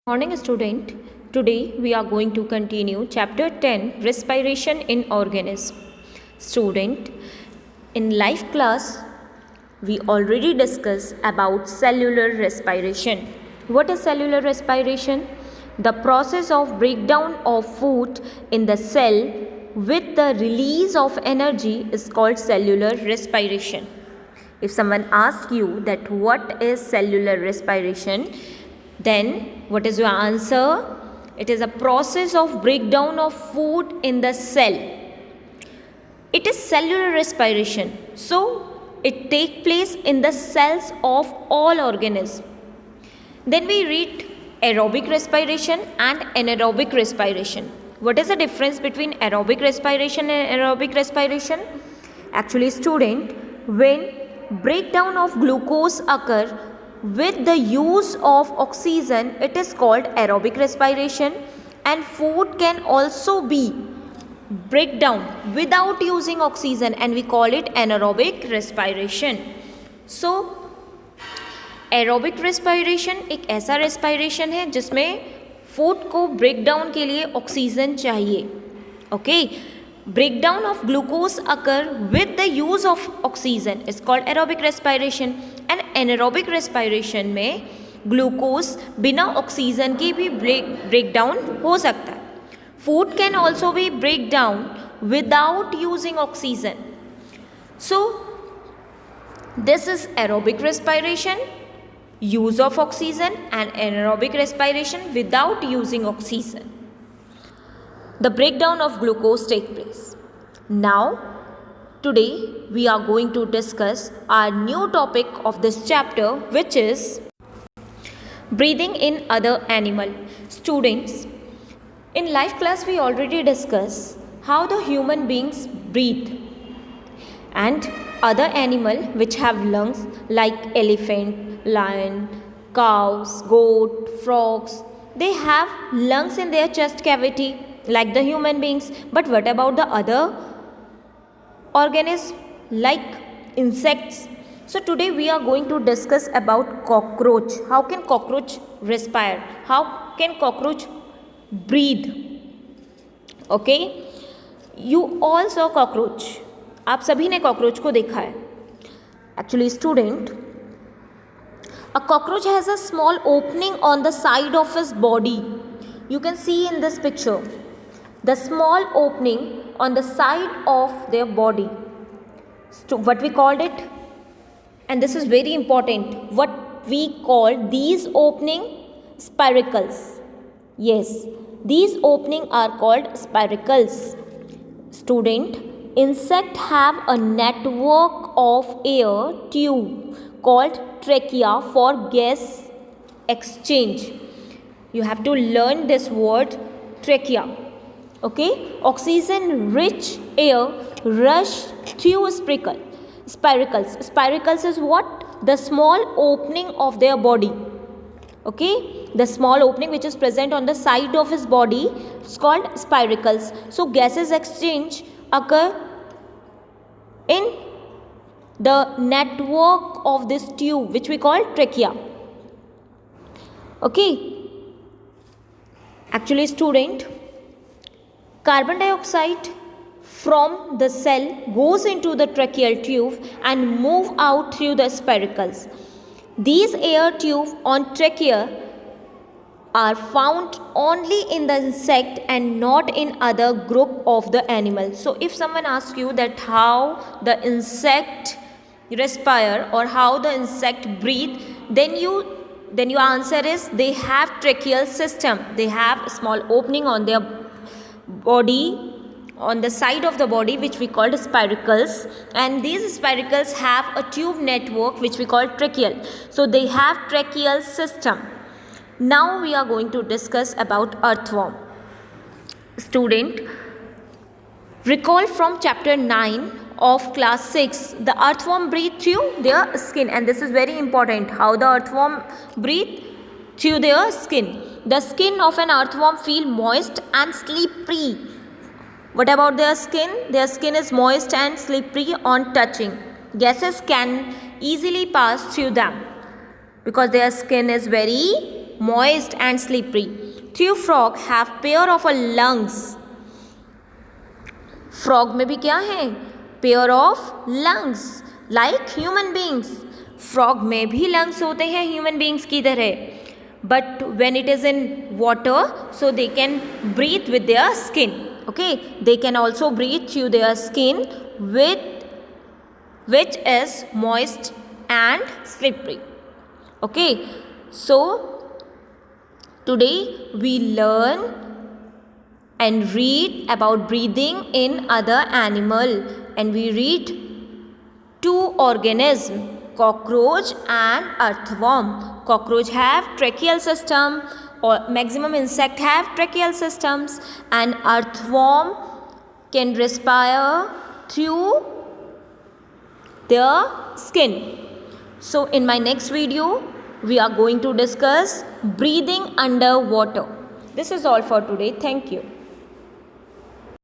Morning student. Today we are going to continue chapter 10 respiration in organism. Student, in life class we already discussed about cellular respiration. What is cellular respiration? The process of breakdown of food in the cell with the release of energy is called cellular respiration. If someone asks you that what is cellular respiration, then what is your answer? It is a process of breakdown of food in the cell. It is cellular respiration. So it takes place in the cells of all organisms. Then we read aerobic respiration and anaerobic respiration. What is the difference between aerobic respiration and anaerobic respiration? Actually, student, when breakdown of glucose occur with the use of oxygen, it is called aerobic respiration, and food can also be breakdown without using oxygen and we call it anaerobic respiration. So aerobic respiration एक ऐसा respiration है जिसमें food को break down के लिए oxygen चाहिए. Okay, breakdown of glucose occur with the use of oxygen is called aerobic respiration. and anaerobic respiration में glucose बिना ऑक्सीजन के भी ब्रेक डाउन हो सकता है. Food can also be break down without using oxygen. So this is aerobic respiration, use of oxygen, and anaerobic respiration without using oxygen. The breakdown of glucose takes place. Now, today we are going to discuss our new topic of this chapter, which is breathing in other animal. Students, in life class we already discussed how the human beings breathe, and other animal which have lungs like elephant, lion, cows, goat, frogs, they have lungs in their chest cavity like the human beings. But what about the other organisms like insects? So today we are going to discuss about cockroach. How can cockroach respire? How can cockroach breathe? Okay, you all saw cockroach. आप सभी ने cockroach को देखा है. Actually student, a cockroach has a small opening on the side of his body. You can see in this picture the small opening on the side of their body. So what we called it, and this is very important, what we call these opening spiracles. Yes, these opening are called spiracles. Student, insect have a network of air tube called trachea for gas exchange. You have to learn this word trachea. Okay, oxygen rich air rush through spiracles. Spiracles is what? The small opening of their body. Okay, the small opening which is present on the side of his body is called spiracles. So gases exchange occur in the network of this tube which we call trachea. Okay, actually student, carbon dioxide from the cell goes into the tracheal tube and move out through the spiracles. These air tubes on trachea are found only in the insect and not in other group of the animal. So if someone asks you that how the insect respire or how the insect breathe, then your answer is they have tracheal system. They have a small opening on their body, on the side of the body, which we call spiracles, and these spiracles have a tube network which we call tracheal. So they have tracheal system. Now we are going to discuss about earthworm. Student, recall from chapter 9 of class 6, the earthworm breathe through their skin, and this is very important, how the earthworm breathe through their skin. The skin of an earthworm feel moist and slippery. What about their skin? Their skin is moist and slippery on touching. Gases can easily pass through them because their skin is very moist and slippery. Few frog have pair of lungs. Frog में भी क्या है? Pair of lungs like human beings. Frog में भी lungs होते हैं human beings की तरह. But when it is in water, so they can breathe with their skin. Okay, they can also breathe through their skin which is moist and slippery. Okay, so today we learn and read about breathing in other animal, and we read two organisms, cockroach and earthworm. Cockroach have tracheal system, or maximum insect have tracheal systems, and earthworm can respire through their skin. So in my next video we are going to discuss breathing underwater. This is all for today. Thank you.